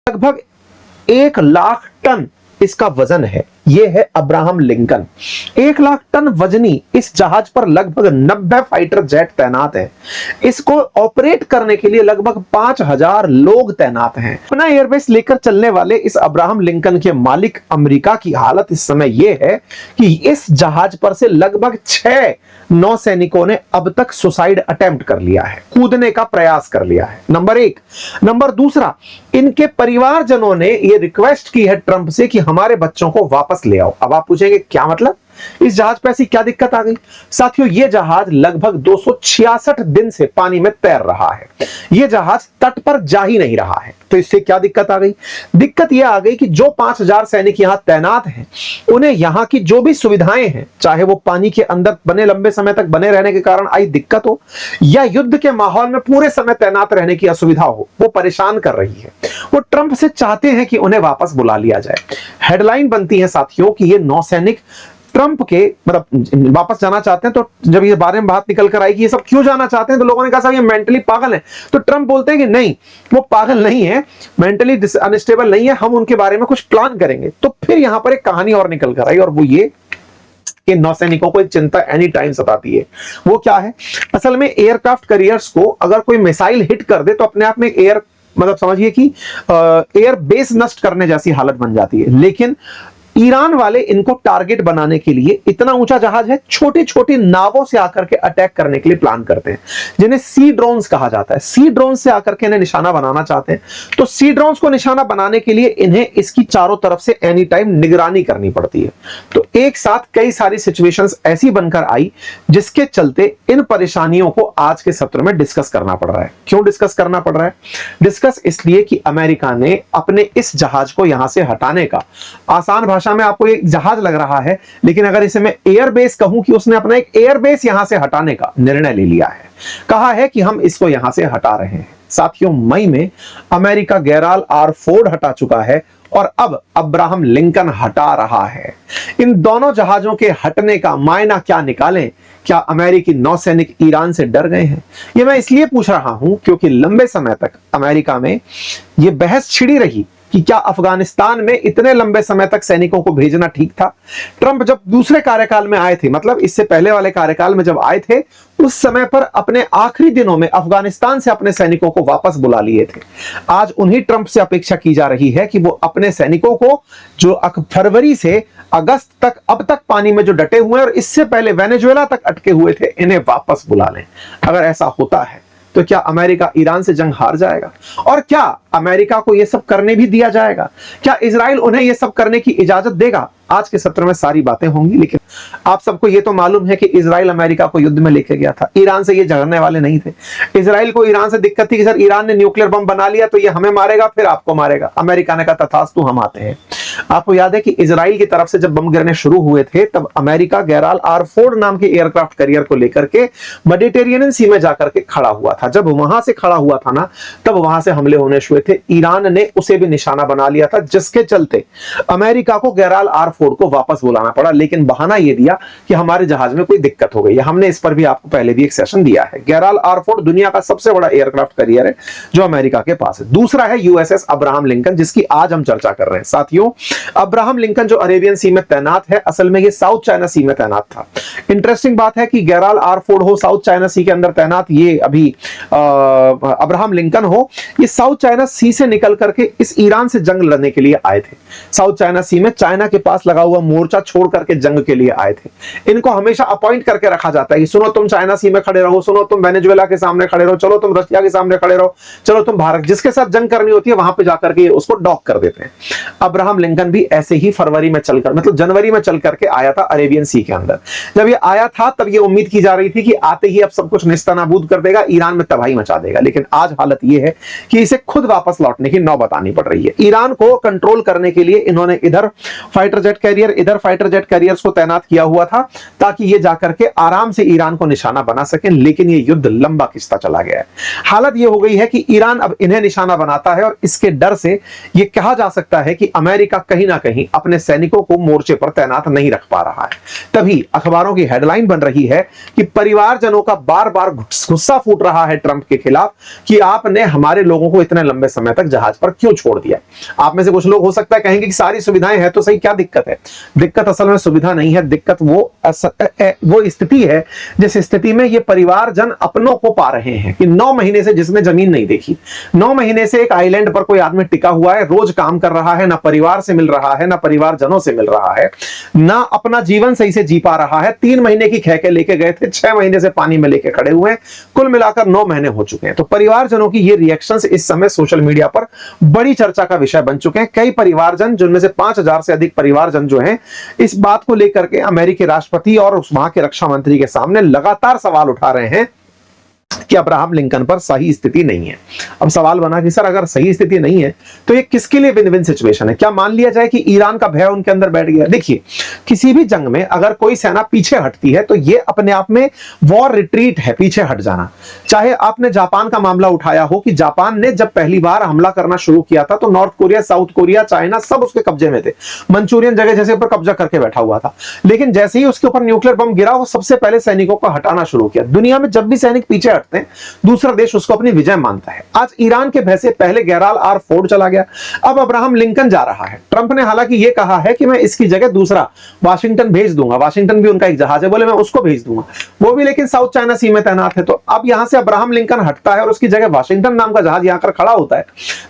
लगभग 1 लाख टन इसका वजन है। यह है अब्राहम लिंकन। 1 लाख टन वजनी इस जहाज पर लगभग 90 फाइटर जेट तैनात है। इसको ऑपरेट करने के लिए लगभग 5000 लोग तैनात हैं। अपना एयरबेस लेकर चलने वाले इस अब्राहम लिंकन के मालिक अमेरिका की हालत इस समय यह है कि इस जहाज पर से लगभग 6 नौसैनिकों ने अब तक सुसाइड अटेम्प्ट कर लिया है, कूदने का प्रयास कर लिया है। नंबर 1। नंबर दूसरा, इनके परिवारजनों ने यह रिक्वेस्ट की है ट्रंप से कि हमारे बच्चों को वापस ले आओ। अब आप पूछेंगे क्या मतलब, इस जहाज पर ऐसी क्या दिक्कत आ गई? साथियों, यह जहाज लगभग 266 दिन से पानी में तैर रहा है। यह जहाज तट पर जा ही नहीं रहा है। तो इससे क्या दिक्कत आ गई? दिक्कत यह आ गई कि जो 5000 सैनिक यहां तैनात हैं, उन्हें यहां की जो भी सुविधाएं हैं, चाहे वो पानी के अंदर बने लंबे समय तक बने रहने के कारण आई दिक्कत हो या युद्ध के माहौल में पूरे समय तैनात रहने की असुविधा हो, वो परेशान कर रही है। वो ट्रंप से चाहते हैं कि उन्हें वापस बुला लिया जाए। हेडलाइन बनती है साथियों कि ये नौसैनिक ट्रंप के मतलब वापस जाना चाहते हैं। तो जब ये बारे में बात निकल कर आई कि ये सब क्यों जाना चाहते हैं, तो लोगों ने कहा साहब ये मेंटली पागल है। तो ट्रंप बोलते हैं कि नहीं, वो पागल नहीं है, मेंटली अनस्टेबल नहीं है, हम उनके बारे में कुछ प्लान करेंगे। तो फिर यहां पर एक कहानी और निकल कर आई, और वो ये कि नौसैनिकों को एक चिंता एनी टाइम सताती है। वो क्या है? असल में एयरक्राफ्ट कैरियर्स को अगर कोई मिसाइल हिट कर दे तो अपने आप में एयर मतलब समझिए कि एयर बेस नष्ट करने जैसी हालत बन जाती है। लेकिन ईरान वाले इनको टारगेट बनाने के लिए इतना ऊंचा जहाज है, छोटी छोटी नावों से आकर के अटैक करने के लिए प्लान करते हैं, जिन्हें सी ड्रोन्स कहा जाता है। सी ड्रोन्स से आकर के इन्हें निशाना बनाना चाहते हैं। तो सी ड्रोन्स को निशाना बनाने के लिए इन्हें इसकी चारों तरफ से एनी टाइम निगरानी करनी पड़ती है। तो एक साथ कई सारी सिचुएशंस ऐसी बनकर आई जिसके चलते इन परेशानियों को आज के सत्र में डिस्कस करना पड़ रहा है। क्यों डिस्कस करना पड़ रहा है? डिस्कस इसलिए कि अमेरिका ने अपने इस जहाज को यहां से हटाने का, आसान भाषा में आपको एक जहाज लग रहा है, लेकिन अगर इसे मैं एयरबेस कहूं कि उसने अपना एक एयरबेस यहां से हटाने का निर्णय ले लिया है। कहा है कि हम इसको यहां से हटा रहे हैं। साथियों, मई में अमेरिका गेराल्ड आर फोर्ड हटा चुका है और अब अब्राहम लिंकन हटा रहा है। इन दोनों जहाजों के हटने का मायना क्या निकालें? क्या अमेरिकी नौसैनिक ईरान से डर गए हैं? यह मैं इसलिए पूछ रहा हूं क्योंकि लंबे समय तक अमेरिका में यह बहस छिड़ी रही कि क्या अफगानिस्तान में इतने लंबे समय तक सैनिकों को भेजना ठीक था। ट्रंप जब दूसरे कार्यकाल में आए थे, मतलब इससे पहले वाले कार्यकाल में जब आए थे, उस समय पर अपने आखिरी दिनों में अफगानिस्तान से अपने सैनिकों को वापस बुला लिए थे। आज उन्हीं ट्रंप से अपेक्षा की जा रही है कि वो अपने सैनिकों को जो फरवरी से अगस्त तक अब तक पानी में जो डटे हुए हैं और इससे पहले वेनेजुएला तक अटके हुए थे, इन्हें वापस बुला लें। अगर ऐसा होता है तो क्या अमेरिका ईरान से जंग हार जाएगा? और क्या अमेरिका को यह सब करने भी दिया जाएगा? क्या इजराइल उन्हें यह सब करने की इजाजत देगा? आज के सत्र में सारी बातें होंगी। लेकिन आप सबको यह तो मालूम है कि इजराइल अमेरिका को युद्ध में लेके गया था, ईरान से ये झगड़ने वाले नहीं थे। इजराइल को ईरान से दिक्कत थी कि सर ईरान ने न्यूक्लियर बम बना लिया तो ये हमें मारेगा फिर आपको मारेगा। अमेरिका ने कहा तथास्तु, हम आते हैं। आपको याद है कि इजराइल की तरफ से जब बम गिरने शुरू हुए थे तब अमेरिका गेराल्ड आर फोर्ड नाम के एयरक्राफ्ट कैरियर को लेकर के मेडिटेरियन सी में जाकर के खड़ा हुआ था। जब वहां से खड़ा हुआ था ना, तब वहां से हमले होने शुरू थे। ईरान ने उसे भी निशाना बना लिया था, जिसके चलते अमेरिका को गेराल्ड आर फोर्ड को वापस बुलाना पड़ा। लेकिन बहाना यह दिया कि हमारे जहाज में कोई दिक्कत हो गई। हमने इस पर भी आपको पहले भी एक सेशन दिया है। गेराल्ड आर फोर्ड दुनिया का सबसे बड़ा एयरक्राफ्ट कैरियर है जो अमेरिका के पास है। दूसरा है यूएसएस अब्राहम लिंकन, जिसकी आज हम चर्चा कर रहे हैं। साथियों, अब्राहम लिंकन जो अरेबियन सी में तैनात है, असल में ये साउथ चाइना सी में तैनात था। इंटरेस्टिंग बात है कि गेराल्ड आर फोर्ड हो साउथ चाइना सी के अंदर तैनात, ये अभी अब्राहम लिंकन हो, ये साउथ चाइना सी से निकल करके इस ईरान से जंग लड़ने के लिए आए थे। साउथ चाइना सी में चाइना के पास लगा हुआ मोर्चा छोड़ करके जंग के लिए आए थे। इनको हमेशा अपॉइंट करके रखा जाता है कि सुनो तुम चाइना सी में खड़े रहो, सुनो तुम वेनेजुएला के सामने खड़े रहो, चलो तुम रशिया के सामने खड़े रहो, चलो तुम भारत, जिसके साथ जंग करनी होती है वहां पे जाकर के उसको डॉक कर देते हैं। अब्राहम लिंकन भी ऐसे ही फरवरी में चलकर, मतलब जनवरी में चल करके आया था अरेबियन सी के अंदर। जब ये आया था तब ये उम्मीद की जा रही थी कि आते ही अब सब कुछ निस्तानाबूद कर देगा, ईरान में तबाही मचा देगा। लेकिन आज हालत ये है कि इसे खुद वापस लौटने की नौबत आनी पड़ रही है। ईरान को कंट्रोल करने के लिए इन्होंने इधर फाइटर जेट कैरियर, इधर फाइटर जेट कैरियर्स को तैनात किया हुआ था ताकि ये जाकर के आराम से ईरान को निशाना बना सकें। लेकिन ये युद्ध लंबा खिंचता चला गया है। हालत ये हो गई है कि ईरान अब इन्हें निशाना बनाता है और इसके डर से ये कहा जा सकता है कि अमेरिका अमेरिका कहीं ना कहीं अपने सैनिकों को मोर्चे पर तैनात नहीं रख पा रहा है। तभी अखबारों की हेडलाइन बन रही है कि परिवारजनों का बार बार गुस्सा फूट रहा है ट्रंप के खिलाफ कि आपने हमारे लोगों को इतने लंबे समय तक जहाज पर क्यों छोड़ दिया। आप में से कुछ लोग हो सकता है कहेंगे कि सारी सुविधाएं हैं तो सही, क्या दिक्कत है? दिक्कत असल में सुविधा नहीं है, दिक्कत वो स्थिति है जिस स्थिति में ये परिवारजन अपनों को पा रहे हैं कि 9 महीने से जिसने जमीन नहीं देखी, 9 महीने से एक आइलैंड पर कोई आदमी टिका हुआ है, रोज काम कर रहा है, ना परिवार से मिल रहा है, ना परिवारजनों से मिल रहा है, ना अपना जीवन सही से जी पा रहा है। 3 महीने की खैके लेके गए थे, 6 महीने से पानी में लेके खड़े हुए हैं, कुल मिलाकर 9 महीने हो चुके हैं। तो परिवारजनों की ये रिएक्शंस इस समय सोशल मीडिया पर बड़ी चर्चा का विषय बन चुके हैं। कई परिवारजन, जिनमें से 5000 से अधिक परिवारजन जो हैं, इस बात को लेकर के अमेरिकी राष्ट्रपति और वहां के रक्षा मंत्री के सामने लगातार सवाल उठा रहे हैं कि अब्राहम लिंकन पर सही स्थिति नहीं है। अब सवाल बना कि सर अगर सही स्थिति नहीं है तो ये किसके लिए विन विन सिचुएशन है? क्या मान लिया जाए कि ईरान का भय उनके अंदर बैठ गया? देखिए, किसी भी जंग में अगर कोई सेना पीछे हटती है तो ये अपने आप में वॉर रिट्रीट है, पीछे हट जाना। चाहे आपने जापान का मामला उठाया हो कि जापान ने जब पहली बार हमला करना शुरू किया था तो north Korea, south Korea, China सब उसके कब्जे में थे। मंचूरियन जगह जैसे ऊपर कब्जा करके बैठा हुआ था, लेकिन जैसे ही उसके ऊपर न्यूक्लियर बम गिरा वो सबसे पहले सैनिकों को हटाना शुरू किया। दुनिया में जब भी सैनिक पीछे हटते हैं दूसरा देश उसको अपनी विजय मानता है। आज ईरान के भय से पहले गेराल्ड आर फोर्ड चला गया, अब अब्राहम लिंकन जा रहा है। ट्रंप ने हालांकि यह कहा है कि मैं इसकी जगह दूसरा वाशिंगटन भेज दूंगा, वाशिंगटन भी उनका एक जहाज है, बोले मैं उसको भेज दूंगा, वो भी लेकिन साउथ चाइना सी में तैनात है। तो अब यहां से अब्राहम लिंकन हटता है और उसकी जगह वाशिंगटन नाम का जहाज यहां कर खड़ा होता है।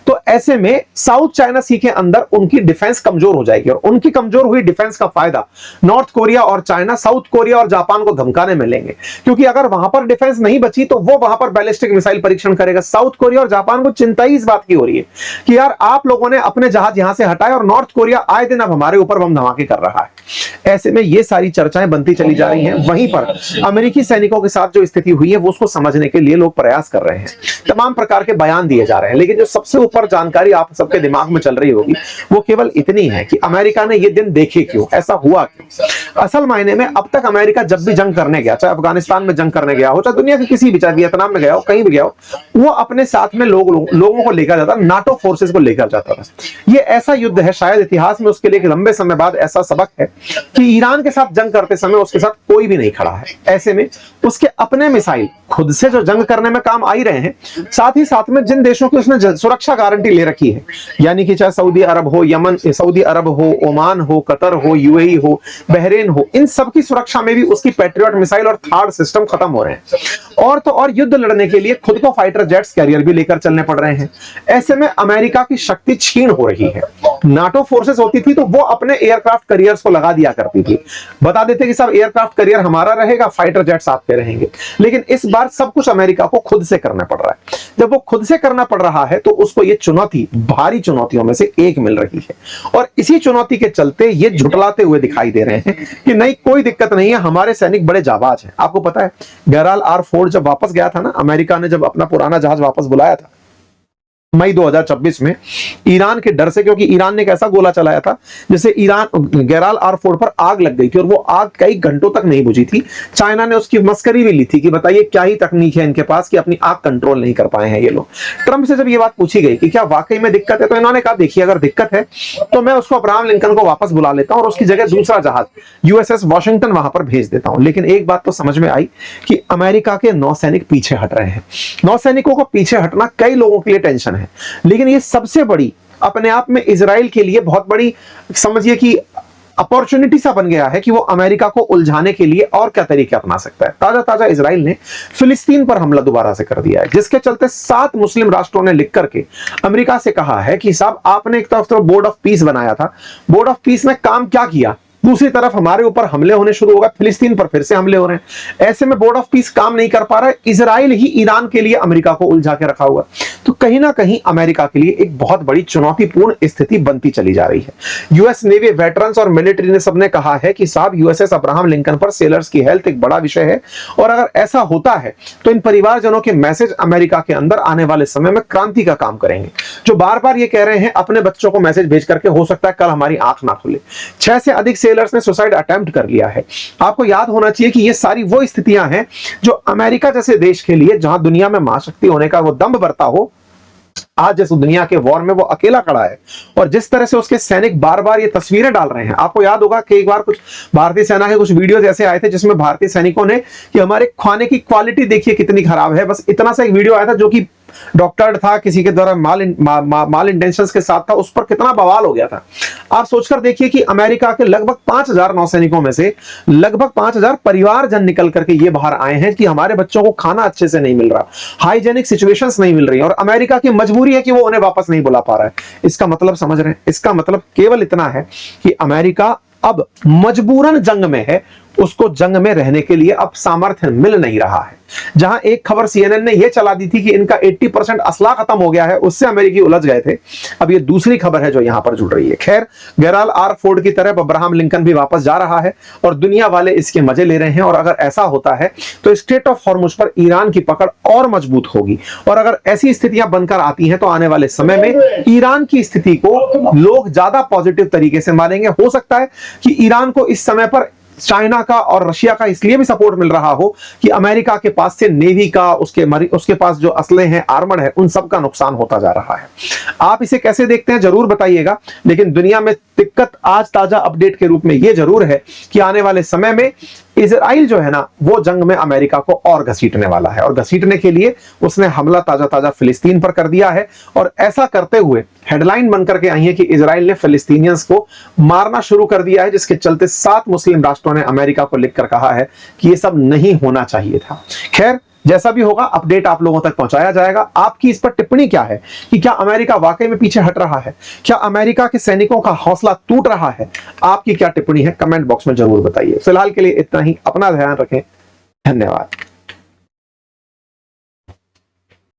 तो ऐसे में साउथ चाइना सी के अंदर उनकी डिफेंस कमजोर हो जाएगी और उनकी कमजोर हुई डिफेंस का फायदा नॉर्थ कोरिया और चाइना, साउथ कोरिया और जापान को धमकाने में लेंगे, क्योंकि अगर वहां पर डिफेंस नहीं बची तो वो वहां पर बैलिस्टिक मिसाइल परीक्षण करेगा। साउथ कोरिया और जापान को चिंता ही इस बात की हो रही है कि यार आप लोगों ने अपने जहाज यहां से हटाए और नॉर्थ कोरिया आए दिन अब हमारे ऊपर बम धमाके कर रहा है। ऐसे में ये सारी चर्चाएं बनती चली जा रही हैं। वहीं पर अमेरिकी सैनिकों के साथ जो स्थिति हुई है वो उसको समझने के लिए लोग प्रयास कर रहे हैं, तमाम प्रकार के बयान दिए जा रहे हैं, लेकिन जो सबसे ऊपर जानकारी आप सबके दिमाग में चल रही होगी वो केवल इतनी है कि अमेरिका ने ये दिन देखे क्यों, ऐसा हुआ क्यों। असल मायने में अब तक अमेरिका जब भी जंग करने गया, चाहे अफगानिस्तान में जंग करने गया हो, चाहे दुनिया के किसी भी, चाहे वियतनाम में गया हो, कहीं भी गया हो, वो अपने साथ में लोगों को लेकर जाता, नाटो फोर्सेस को लेकर जाता था। ये ऐसा युद्ध है, शायद इतिहास में उसके लिए एक लंबे समय बाद ऐसा सबक है कि ईरान के साथ जंग करते समय उसके साथ कोई भी नहीं खड़ा है। ऐसे में उसके अपने मिसाइल खुद से जो जंग करने में काम आ ही रहे हैं, साथ ही साथ में जिन देशों की उसने सुरक्षा गारंटी ले रखी है, यानी कि चाहे सऊदी अरब हो, यमन, सऊदी अरब हो, ओमान हो, कतर हो, यूएई हो, बहरीन हो, इन सब की सुरक्षा में भी उसकी पैट्रियट मिसाइल और थार्ड सिस्टम खत्म हो रहे हैं। और तो और युद्ध लड़ने के लिए खुद को फाइटर जेट्स कैरियर भी लेकर चलने पड़ रहे हैं। ऐसे में अमेरिका की शक्ति छीन हो रही है। नाटो फोर्सेस होती थी तो वो अपने एयरक्राफ्ट कैरियर्स को लगा दिया करती थी, बता देते कि सब एयरक्राफ्ट कैरियर हमारा रहेगा, फाइटर जेट्स आपके रहेंगे। लेकिन इस बार सब कुछ अमेरिका को खुद से करना पड़ रहा है। जब वो खुद से करना पड़ रहा है तो उसको ये चुनौती भारी चुनौतियों में से एक मिल रही है, और इसी चुनौती के चलते ये झुटलाते हुए दिखाई दे रहे हैं कि नहीं, कोई दिक्कत नहीं है, हमारे सैनिक बड़े जाबाज हैं। आपको पता है गेराल्ड आर फोर्ड जब वापस गया था ना, अमेरिका ने जब अपना पुराना जहाज वापस बुलाया था मई 2026 में, ईरान के डर से, क्योंकि ईरान ने एक ऐसा गोला चलाया था जिससे गेराल्ड आर फोर्ड पर आग लग गई थी और वो आग कई घंटों तक नहीं बुझी थी। चाइना ने उसकी मस्करी भी ली थी कि बताइए क्या ही तकनीक है इनके पास कि अपनी आग कंट्रोल नहीं कर पाए हैं ये लोग। ट्रंप से जब ये बात पूछी गई कि क्या वाकई में दिक्कत है, तो इन्होंने कहा देखिए अगर दिक्कत है तो मैं उसको अब्राहम लिंकन को वापस बुला लेता हूं और उसकी जगह दूसरा जहाज यूएसएस वॉशिंगटन वहां पर भेज देता हूं। लेकिन एक बात तो समझ में आई कि अमेरिका के नौसैनिक पीछे हट रहे हैं। नौसैनिकों को पीछे हटना कई लोगों के लिए टेंशन है, लेकिन ये सबसे बड़ी अपने आप में इजराइल के लिए बहुत बड़ी, समझिए कि अपॉर्चुनिटी सा बन गया है कि वो अमेरिका को उलझाने के लिए और क्या तरीके अपना सकता है। ताजा ताजा इजराइल ने फिलिस्तीन पर हमला दोबारा से कर दिया है, जिसके चलते 7 मुस्लिम राष्ट्रों ने लिख करके अमेरिका से कहा है कि साहब आपने एक तरफ बोर्ड ऑफ पीस बनाया था, बोर्ड ऑफ पीस ने काम क्या किया, दूसरी तरफ हमारे ऊपर हमले होने शुरू हो गए, फिलिस्तीन पर फिर से हमले हो रहे हैं। ऐसे में बोर्ड ऑफ पीस काम नहीं कर पा रहा है, इजराइल ही ईरान के लिए अमेरिका को उलझा के रखा हुआ। तो कहीं ना कहीं अमेरिका के लिए एक बहुत बड़ी चुनौतीपूर्ण स्थिति बनती चली जा रही है। यूएस नेवी वेटरन्स और मिलिट्री ने सबने कहा है कि साहब यूएसएस अब्राहम लिंकन पर सेलर्स की हेल्थ एक बड़ा विषय है, और अगर ऐसा होता है तो इन परिवारजनों के मैसेज अमेरिका के अंदर आने वाले समय में क्रांति का काम करेंगे। जो बार बार ये कह रहे हैं अपने बच्चों को मैसेज भेज करके हो सकता है कल हमारी आंख ना खुले। 6 से अधिक सेलर्स ने सुसाइड अटेम्प्ट कर लिया है। आपको याद होना चाहिए कि ये सारी वो स्थितियां हैं जो अमेरिका जैसे देश के लिए, जहां दुनिया में महाशक्ति होने का वो दंभ बरता हो, आज जैसे दुनिया के वॉर में वो अकेला खड़ा है, और जिस तरह से उसके सैनिक बार बार ये तस्वीरें डाल रहे हैं। आपको याद होगा कि एक बार कुछ भारतीय सेना के कुछ वीडियोस ऐसे आए थे जिसमें भारतीय सैनिकों ने कि हमारे खाने की क्वालिटी देखिए कितनी खराब है, बस इतना सा एक वीडियो आया था जो कि डॉक्टर था, किसी के द्वारा माल इंटेंशंस के साथ था, उस पर कितना बवाल हो गया था। आप सोचकर देखिए कि अमेरिका के लगभग 5000 नौसैनिकों में से लगभग 5000 परिवारजन निकल करके ये बाहर आए हैं कि हमारे बच्चों को खाना अच्छे से नहीं मिल रहा, हाइजेनिक सिचुएशंस नहीं मिल रही, और अमेरिका की मजबूरी है कि वो उन्हें वापस नहीं बुला पा रहा है। इसका मतलब समझ रहे हैं? इसका मतलब केवल इतना है कि अमेरिका अब मजबूरन जंग में है, उसको जंग में रहने के लिए अब सामर्थ्य मिल नहीं रहा है। जहां एक खबर सीएनएन ने यह चला दी थी कि इनका 80% असला खत्म हो गया है, उससे अमेरिकी उलझ गए थे। अब ये दूसरी खबर है जो यहां पर जुड़ रही है। खैर, गेराल्ड आर फोर्ड की तरफ अब्राहम लिंकन भी वापस जा रहा है और दुनिया वाले इसके मजे ले रहे हैं। और अगर ऐसा होता है तो स्ट्रेट ऑफ हॉर्मुज पर ईरान की पकड़ और मजबूत होगी, और अगर ऐसी स्थितियां बनकर आती हैं तो आने वाले समय में ईरान की स्थिति को लोग ज्यादा पॉजिटिव तरीके से मानेंगे। हो सकता है कि ईरान को इस समय पर चाइना का और रशिया का इसलिए भी सपोर्ट मिल रहा हो कि अमेरिका के पास से नेवी का, उसके पास जो असले हैं, आर्मर है, उन सब का नुकसान होता जा रहा है। आप इसे कैसे देखते हैं जरूर बताइएगा। लेकिन दुनिया में दिक्कत आज ताजा अपडेट के रूप में यह जरूर है कि आने वाले समय में इजराइल जो है ना, वो जंग में अमेरिका को और घसीटने वाला है, और घसीटने के लिए उसने हमला ताजा ताजा फिलिस्तीन पर कर दिया है। और ऐसा करते हुए हेडलाइन बनकर के आई है कि इजराइल ने फिलिस्तीनियंस को मारना शुरू कर दिया है, जिसके चलते 7 मुस्लिम राष्ट्रों ने अमेरिका को लिखकर कहा है कि यह सब नहीं होना चाहिए था। खैर, जैसा भी होगा अपडेट आप लोगों तक पहुंचाया जाएगा। आपकी इस पर टिप्पणी क्या है कि क्या अमेरिका वाकई में पीछे हट रहा है? क्या अमेरिका के सैनिकों का हौसला टूट रहा है? आपकी क्या टिप्पणी है? कमेंट बॉक्स में जरूर बताइए। फिलहाल के लिए इतना ही। अपना ध्यान रखें। धन्यवाद।